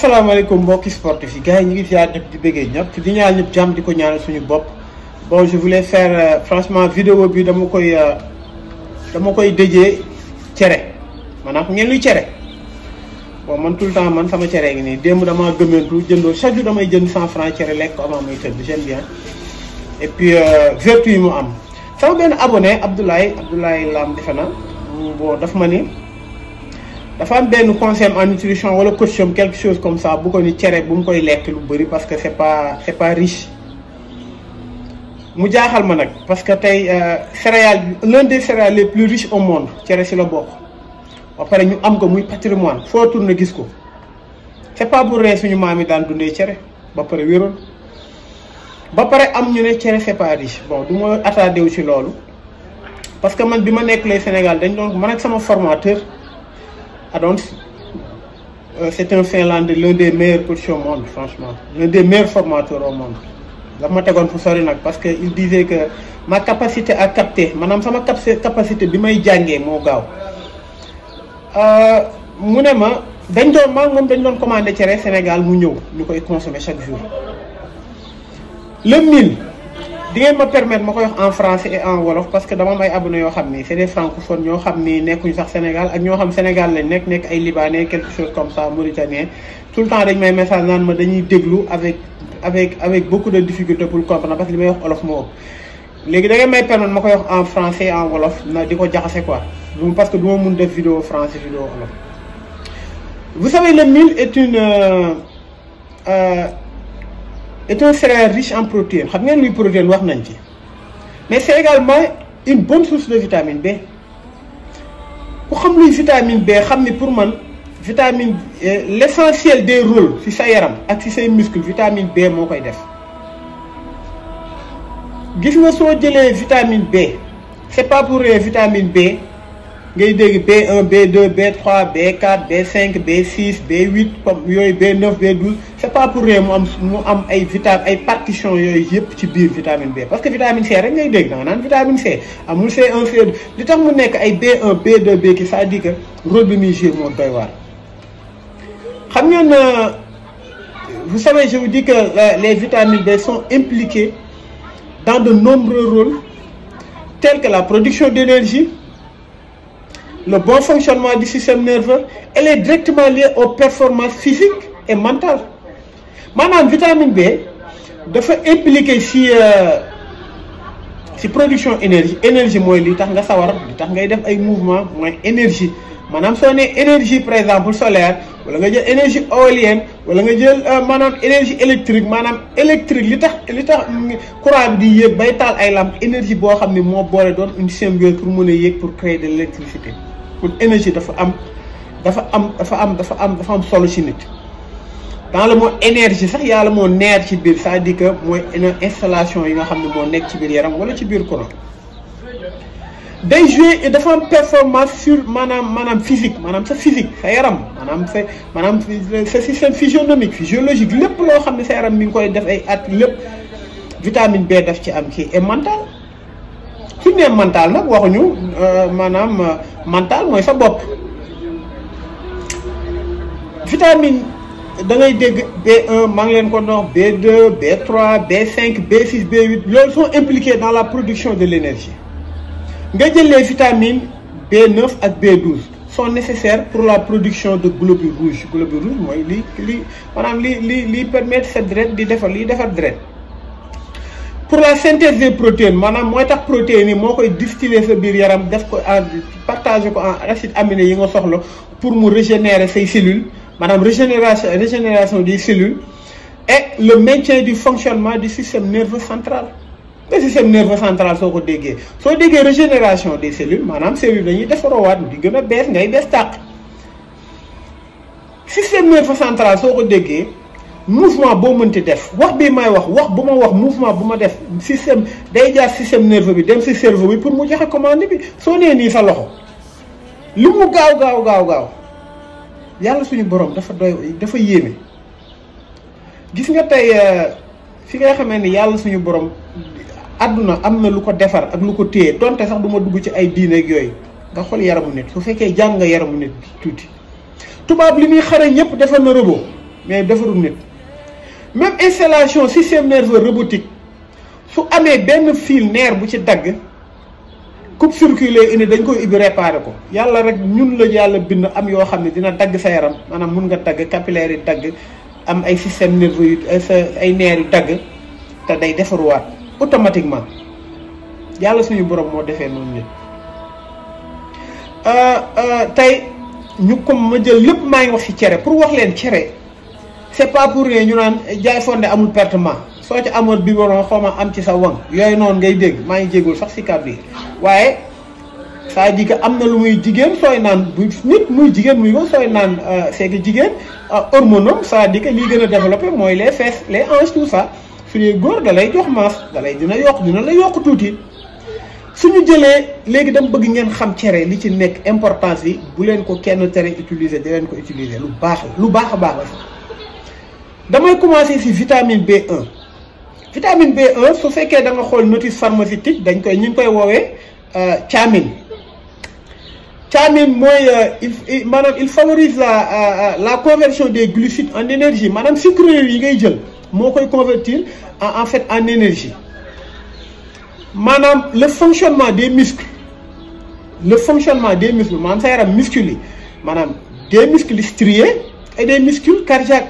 asalaamaaleykum mbokki sportif yi gars yi ñu ngi ziar ñëpp di bëggee ñëpp di ñaan ñëpp jàmm di ko ñaanal suñu bopp. Bon, je voulais faire franchement vidéo bi dama koy déjee cere maanaam ngeen luy cere. Bon man tout le temps man sama cere ngi nii démb damaa gëmmentu jëndoo chaque jour damay jënd 100 francs cere lekk ko avant may tëdd j'aime bien et puis vertu yi mu am sama benn abonné Abdoulaye Lam defe na bon daf ma ni dafa am benn conseil en nutrition wala coaching quelque chose comme ça bu ko ni cere bu mu koy lekk lu bëri parce que c'est pas riche. mu jaaxal ma nag parce que tey céréales l'un des céréales les plus riches au monde cere si la bokk ba pare ñu am ko muy patrimoine foo tourné gis ko c'est pas pour rien suñu maam yi daan dundee cere ba pare wéroon ba pare am ñu ne cere c'est pas riche bon du ma attardé wu ci loolu parce que man bi ma nekk lay Sénégal dañ doon man ak sama formateur Adons c'est un Finlandais l'un des meilleurs coachs au monde franchement l'un des meilleurs formateurs au monde. dama ma tegoon fu sori nag parce que il disait que ma capacité à capter maanaam sama capacité bi may jàngee moo gaaw mu ne ma moom dañ doon commandé cere Sénégal mu ñëw ñu koy consommer chaque jour. Le mil di ngeen ma permettre ma koy wax en français et en wolof parce que dama am ay abonnés yoo xam ni c'est des francophones ñoo xam ni nekkuñu sax Sénégal ak ñoo xam Sénégal lañ nekk ay libanais quelque chose comme ça mauritanien tout le temps dañ may message naan ma dañuy déglu avec beaucoup de difficultés pour comprendre parce que li may wax wolof moo ëpp léegi da ngeen may permettre ma koy wax en français et en wolof na di ko jaxase quoi parce que du ma mun def vidéo français vidéo wolof. Vous savez le mil est un céréale riche en protéines xam ngeen luy protéine wax nañ ci mais c'est également une bonne source de vitamine B ku xam luy vitamine B xam ni pour man vitamine l'essentiel des rôles ci sa yaram ak ci say muscles vitamine B moo koy def gis nga soo jëlee vitamine B c'est pas pour rien vitamine B ngay dégg B1 B2 B3 B4 B5 B6 B8 comme yooyu B9 B12 c'est pas pour rien mu am ay partition yooyu yëpp ci biir vitamine B parce que vitamine C rek ngay dégg da nga naan vitamine C amul C1 C2 li tax mu nekk ay B1 B2 B ça dit que rôle bi muy jouer moo doy waar. xam ngeen vous savez je vous dis que les vitamines B sont impliquées dans de nombreux rôles tels que la production d'énergie, le bon fonctionnement du système nerveux. Elle est directement liée aux performances physiques et mentales. Maanaam vitamine B dafa impliqué ci production énergie mooy li tax nga sawar li tax ngay def ay mouvement mooy énergie maanaam soo nee énergie par exemple solaire wala nga jël énergie éolienne wala nga jël maanaam énergie électrique maanaam électrique li tax courant bi di yéeg bay taal ay lampe énergie boo xam ne moo boole doon une symbiose pour mën a yéeg pour créer de l'électricité pour énergie dafa am solo ci nit. dans le mot énergie sax yàlla moo neer ci biir c'est-à-dire que mooy installation yi nga xam ne moo nekk ci biir yaram wala ci biir courant day jouer dafa am performance sur maanaam physique maanaam sa physique sa yaram maanaam sa système physiologique lépp loo xam ne sa yaram mi ngi koy def ay at lépp vitamine B daf ci am kii et mental suñu nee mental nag waxuñu mental mooy sa bopp vitamine da ngay dégg B1 maa ngi leen ko dox B2 B3 B5 B6 B8 loolu sont impliqués dans la production de l'énergie nga jël les vitamines B9 ak B12 sont nécessaires pour la production de globules rouges mooy li permettre cette deret di defar deret pour la synthèse des protéines maanaam mooy tax protéines yi moo koy distiller sa biir yaram def ko partager ko en acides aminés yi nga soxla pour mu régénérer say cellules maanaam régénération des cellules et le maintien du fonctionnement du système nerveux central. Le système nerveux central soo ko déggee régénération des cellules maanaam cellules dañuy defaroowaat di gën a bees ngay bees tàq système nerveux central soo ko déggee mouvement boo mënti def wax bi may wax bu ma wax mouvement bu ma def système day jaar système nerveux bi dem ci cerveau bi pour mu joxe commande bi soo nee nii sa loxo lu mu gaaw yàlla suñu borom dafa yéeme gis nga tey fi nga xamee ni yàlla suñu borom àdduna am na lu ko defar ak lu ko téye donte sax du ma dugg ci ay diine ak yooyu nga xool yaramu nit su fekkee jàng nga yaramu nit tuuti tubaab li muy xare ñëpp defar na robot mais defarul nit. Même installation système nerveux robotique su amee benn fil nerf bu ci dagg coupe circuit lay indi dañ koy ubbi réparé ko yàlla rek ñun la yàlla bind am yoo xam ne dina dagg sa yaram maanaam mun nga dagg capillaire yi dagg am ay système nerveux yu ay nerf yu dagg te day defaruwaat automatiquement yàlla suñu borom moo defee noonu nit. tey ñu comme ma jël lépp maa ngi wax ci cere pour wax leen cere c'est pas pour rien ñu naan jaay fonde amul pertement soo ci amoon biberon xaw ma am ci sa wang yooyu noonu ngay dégg maa ngi jéggul sax ci kàddu yi waaye ça dit que am na lu muy jigéen sooy naan bu nit muy jigéen muy ko sooy naan c'est que jigéen hormonome ça dit que lii gën a développé mooy les fesses les hanches tout ça su dee góor da lay jox masse da lay dina la yokk tuuti suñu jëlee léegi dama bëgg ngeen xam cere li ci nekk importance yi bu leen ko kenn tere utiliser di leen ko utiliser lu baax a baax la damay commencer ci vitamine B1 vitamine B1 su fekkee da nga xool notice pharmaceutique ñu ngi koy woowee thiamine mooy maanaam il favorise la conversion des glucides en énergie maanaam sucreries yi ngay jël moo koy convertir en fait en énergie maanaam le fonctionnement des muscles maanaam sa yaram muscles yi maanaam des muscles striés et des muscles cardiaques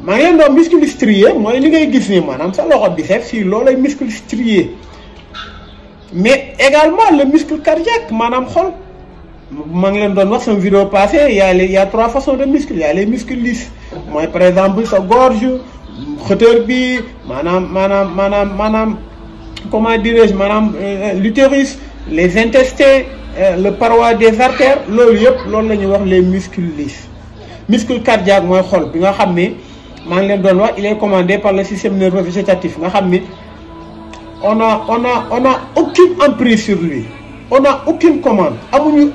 maa ngi leen doon muscle strié mooy li ngay gis nii maanaam sa loxo biceps si loolay muscle strié mais également le muscle cardiaque maanaam xol maa ngi leen doon wax sama vidéo passée il y a 3 façons de muscles il y a les muscles lisses mooy par exemple sa gorge xëtër bi maanaam comment dirais-je maanaam l'utérus les intestins le paroi des artères loolu yëpp loolu la ñuy wax les muscles lisses muscle cardiaque mooy xol bi nga xam ne maa ngi leen doon wax il est commandé par le système nerveux végétatif nga xam ni on a aucune emprise sur lui on a aucune commande amuñu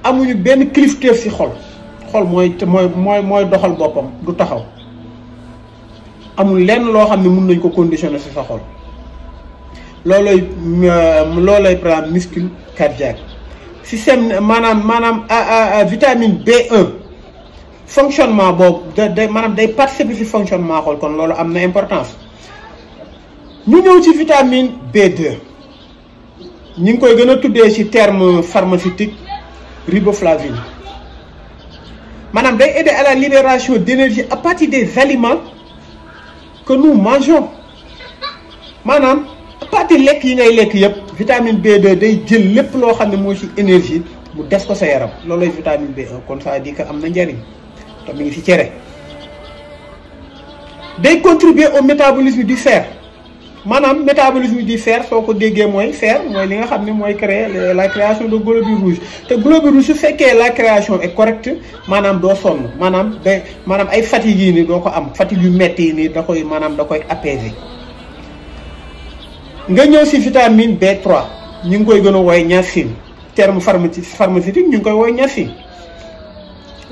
amuñu benn kilifteef ci xol mooy doxal boppam du taxaw amul lenn loo xam ne mun nañ ko conditionner ci sa xol loolooy par exemple muscle cardiaque système maanaam vitamine B1 fonctionnement boobu maanaam day participer ci fonctionnement xol kon loolu am na importance ñu ñëw ci vitamine B2 ñu ngi koy gën a tuddee ci terme pharmaceutique riboflavine maanaam day aider à la libération d'énergie à partir des aliments que nous mangeons maanaam à partir lekk yi ngay lekk yëpp vitamine B2 day jël lépp loo xam ne moo ci énergie mu des ko sa yaram loolooy vitamine B1 kon ça dit que am na njariñ te mi ngi ci cere day contribuer au métabolisme du fer maanaam métabolisme du fer soo ko déggee mooy fer mooy li nga xam ne mooy créer la création de globules rouges te globules rouges su fekkee la création est correcte maanaam doo sonn maanaam ay fatigue yi nii doo ko am fatigue yu metti yi nii da koy apaiser. nga ñëw ci vitamine B3 ñu ngi koy gën a woowe niacine terme pharmaceutique ñu ngi koy woowe niacine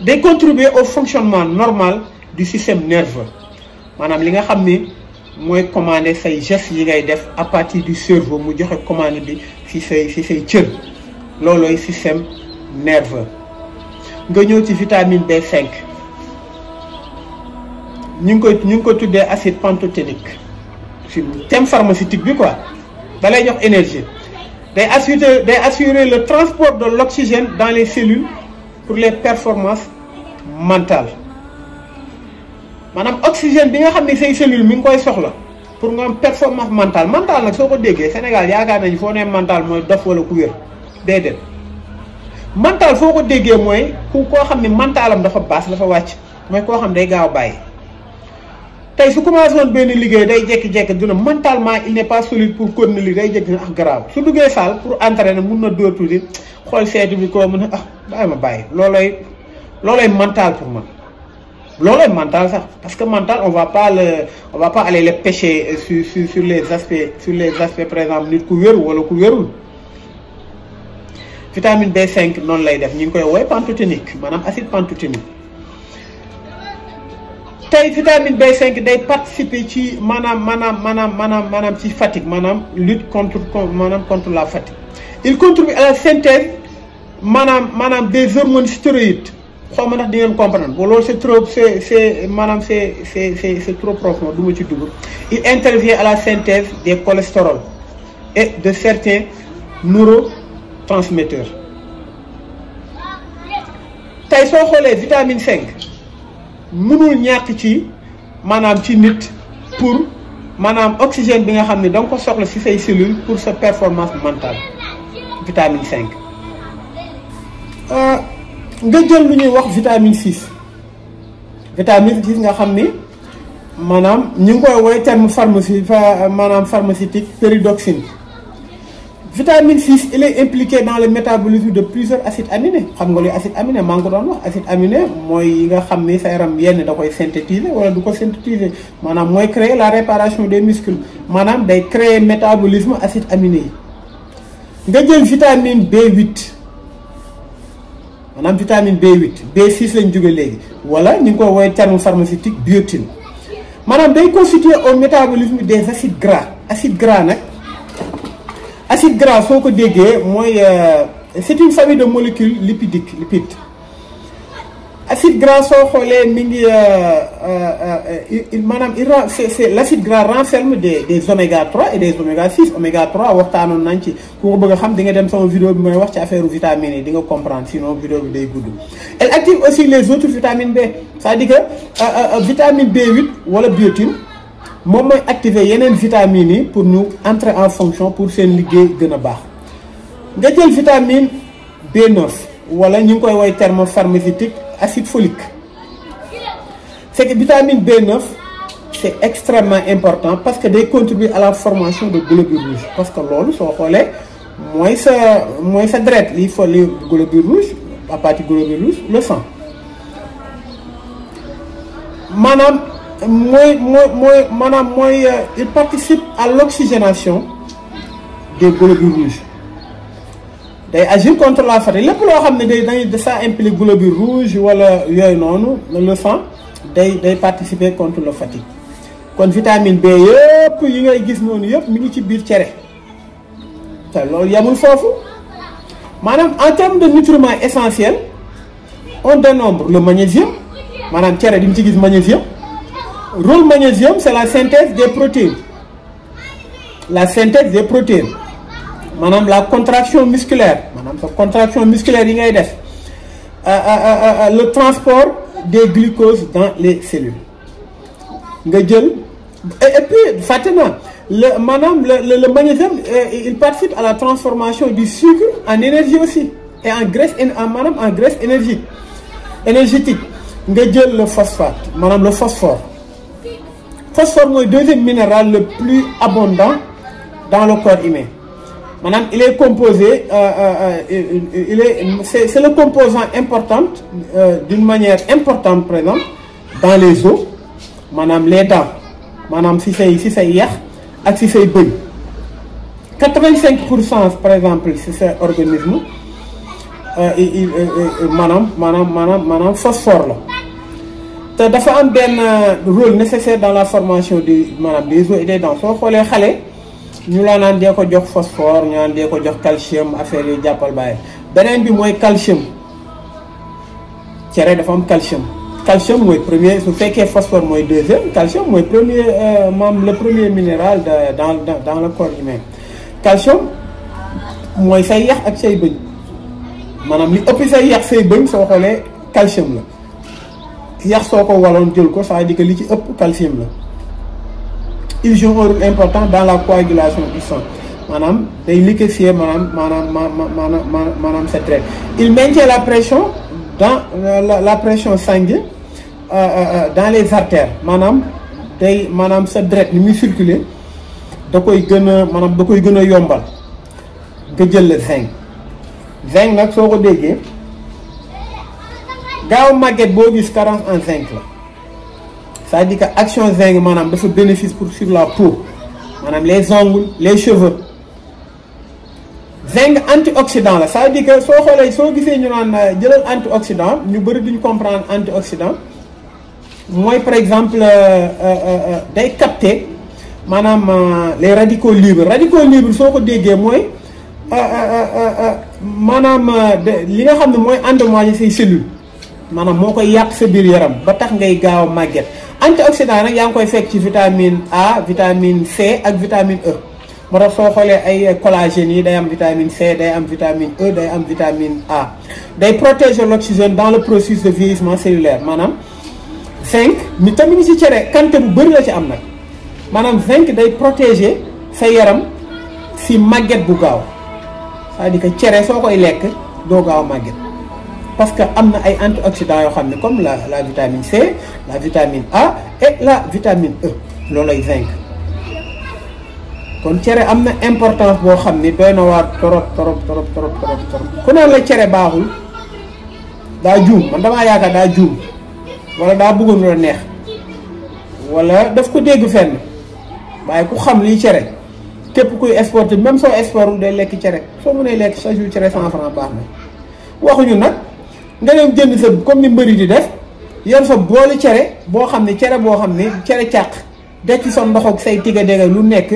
day contribuer au fonctionnement normal du système nerveux maanaam li nga xam ni mooy commander say gestes yi ngay def à partir du cerveau mu joxe commande bi ci say cër loolooy système nerveux. nga ñëw ci vitamine B5 ñu ngi ko tuddee acide pantothénique ci thème pharmaceutique bi quoi da lay jox énergie day assurer le transport de l'oxygène dans les cellules pour les performances mentales maanaam oxygène bi nga xam ne say cellules mi ngi koy soxla pour nga am performance mentale nag soo ko déggee Sénégal yaakaar nañu foo nee mental mooy dof wala ku wér déedéet mental foo ko déggee mooy koo xam ne mentalam dafa baas dafa wàcc mooy koo xam day gaaw a bàyyi tey su commencé woon benn liggéey day jékki-jékki dina mentalement il n'est pas solide pour continuer li day jékki ak garaaw su duggee salle pour entraîner mun na dóor tuuti xool seetu bi ko mën a bàyyi loolooy mental pour man loolooy mental sax parce que mental on va pas aller le pêcher sur les aspects par exemple nit ku wéru wala ku wérul vitamine B5 noonu lay def ñu ngi koy woowee pantothénique maanaam acide pantothénique tey vitamine B5 day participer ci maanaam ci fatigue maanaam lutte contre la fatigue il contribue à la synthèse maanaam des hormones stéroïdes xaw ma ndax di ngeen comprendre bon loolu c'est trop c'est trop profond du ma ci dugg. Il intervient à la synthèse des cholestérols et de certains neurotransmetteurs. tey soo xoolee vitamine 5 mënul ñàkk ci maanaam ci nit pour maanaam oxygène bi nga xam ne da nga ko soxla ci say cellules pour sa performance mentale vitamine 5. nga jël lu ñuy wax vitamine 6 nga xam ni maanaam ñu ngi koy woowee terme pharmaceutique pyridoxine. Vitamine 6 il est impliqué dans le métabolisme de plusieurs acides aminés xam nga luy acide aminé maa ngi ko doon wax acide aminé mooy yi nga xam ni sa yaram yenn da koy synthétiser wala du ko synthétiser maanaam mooy créer la réparation des muscles maanaam day créer métabolisme acide aminé yi. nga jël vitamine B8 maanaam vitamine B8 B6 lañ jóge léegi wala ñu ngi ko woowee terme pharmaceutique biotine maanaam day constituer au métabolisme des acides gras acide gras nag. Acide gras soo ko déggee mooy c'est une famille de molécules lipides. Acide gras soo xoolee mi ngi maanaam c'est l'acide gras renferme des oméga 3 et des oméga 6 oméga 3 waxtaanoon nañ ci ku ko bëgg a xam di nga dem sama vidéo bi may wax ci affaire vitamines yi di nga comprendre sinon vidéo bi day gudd. Elle active aussi les autres vitamines B c'est-à-dire que vitamine B8 wala biotine. moom mooy activer yeneen vitamines yi pour ñu entrer en fonction pour seen liggéey gën a baax nga jël vitamine B9 wala ñu ngi koy woy terme pharmaceutique acide folique c'est que vitamine B9 c'est extrêmement important parce que day contribuer à la formation de globules rouges parce que loolu soo xoolee mooy sa deret liy folli globules rouges à partir globules rouges le sang maanaam il participe à l'oxygénation des globules rouges day agir contre la fatigue lépp loo xam ne day ça implique globules rouges wala yooyu noonu le sang day participer contre la fatigue kon vitamine B yëpp yi ngay gis noonu yëpp mi ngi ci biir cere te loolu yamul foofu maanaam en termes de nutriments essentiels on dénombre le magnésium maanaam cere di nga ci gis magnésium. Rôle magnésium c'est la synthèse des protéines maanaam la contraction musculaire maanaam sa contraction musculaire yi ngay def le transport des glucoses dans les cellules nga jël et puis fàtte naa le magnésium il participe à la transformation du sucre en énergie aussi et en graisse en graisse énergétique nga jël le phosphate maanaam le phosphore mooy deuxième minéral le plus abondant dans le corps humain maanaam il est composé c'est le composant important d'une manière importante par exemple dans les os maanaam les dents maanaam si say yax ak si say bëñ 85% par exemple si sa organisme maanaam phosphore la te dafa am benn rôle nécessaire dans la formation des os et des dents soo xoolee xale ñu la naan dee ko jox phosphore ñu naan dee ko jox calcium affaire yi jàppal bàyyi beneen bi mooy calcium cere dafa am calcium mooy premier su fekkee phosphore mooy deuxième calcium mooy premier le premier minéral dans le corps humain calcium mooy say yax ak say bëñ maanaam li ëpp say yax say bëñ soo xoolee calcium la yax soo ko waloon jël ko ça veut dire que li ci ëpp calcium la il joue un rôle important dans la coagulation du sang maanaam day liquéfier maanaam cette deret il maintient la pression dans la pression sanguine dans les artères maanaam sa deret ni muy circuler da koy gën a yombal nga jël le zinc nag soo ko déggee gaaw màgget boo gis carence en zinc la c'est-à-dire que action zinc maanaam dafa bénéfice sur la peau maanaam les ongles les cheveux zinc antioxydant la c'est-à-dire que soo xoolee soo gisee ñu naan jëlal antioxydant ñu bëri duñ comprendre antioxydant mooy par exemple day capter maanaam les radicaux libres soo ko déggee mooy li nga xam ne mooy endommager say cellules maanaam moo koy yàq sa biir yaram ba tax ngay gaaw a màgget. antioxydant nag yaa ngi koy fekk ci vitamine A vitamine C ak vitamine E moo tax soo xoolee ay collagène yi day am vitamine C day am vitamine E day am vitamine A. day protéger l'oxygène dans le processus de vieillissement cellulaire maanaam zinc mi tamit ngi ci cere quantité bu bëri la ci am nag maanaam zinc day protéger sa yaram si màgget bu gaaw c'est-à-dire que cere soo koy lekk doo gaaw a màgget parce que am na ay antioxydants yoo xam ne comme la vitamine C la vitamine A et la vitamine E loolay zinc kon cere am na importance boo xam ni doy na waar torop ku naan la cere baaxul daa juum man damaa yaakaar daa juum wala daa bëggoon lu la neex wala daf ko dégg fenn waaye ku xam liy cere képp kuy exporté même soo exporté day lekk cere soo mënee lekk chaque jour cere 100 francs baax na waxuñu nag nga dem jënd sa comme ni mbëri di def yor sa booli cere boo xam ne cere boo xam ne cere càq def ci sa ndox ak say tiga dégga lu nekk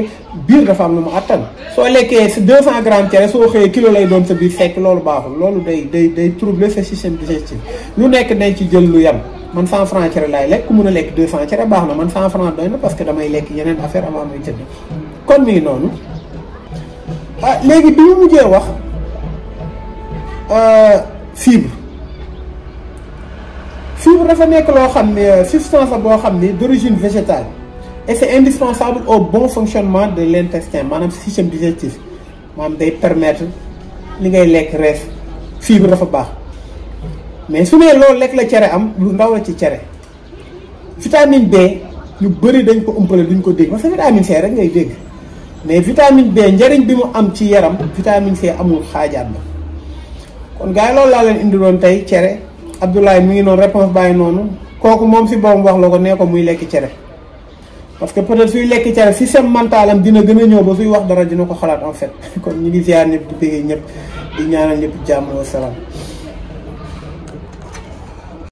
biir dafa am lu mu attan soo lekkee sa 200 grammes cere soo xëyee kilo lay doon sa biir fekk loolu baaxul loolu day troubler sa système digestif lu nekk dañ ci jël lu yem man 100 francs cere laay lekk ku mun a lekk 200 cere baax na man 100 francs doy na parce que damay lekk yeneen affaire avant may jënd kon mi ngi noonu léegi bi ñu mujjee wax fibre dafa nekk loo xam ne substance la boo xam ne d'origine végétale et c'est indispensable au bon fonctionnement de l'intestin maanaam système digestif maanaam day permettre li ngay lekk rees fibre dafa baax mais su nee loolu lekk la cere am lu ndaw la ci cere vitamine B ñu bëri dañ ko umpale duñ ko dégg parce que vitamine C rek ngay dégg mais vitamine B njëriñ bi mu am ci yaram vitamine C amul xaajaat ba kon gars yi loolu laa leen indiloon tey cere Abdoulaye mi ngi noonu réponse bàyyi noonu kooku moom si boppam wax la ko nee ko muy lekk cere parce que peut-être suy lekk cere système mental am dina gën a ñëw ba suy wax dara dina ko xalaat en fait kon ñu ngi ziar ñëpp di bëggee ñëpp di ñaanal ñëpp jàmm wa salaam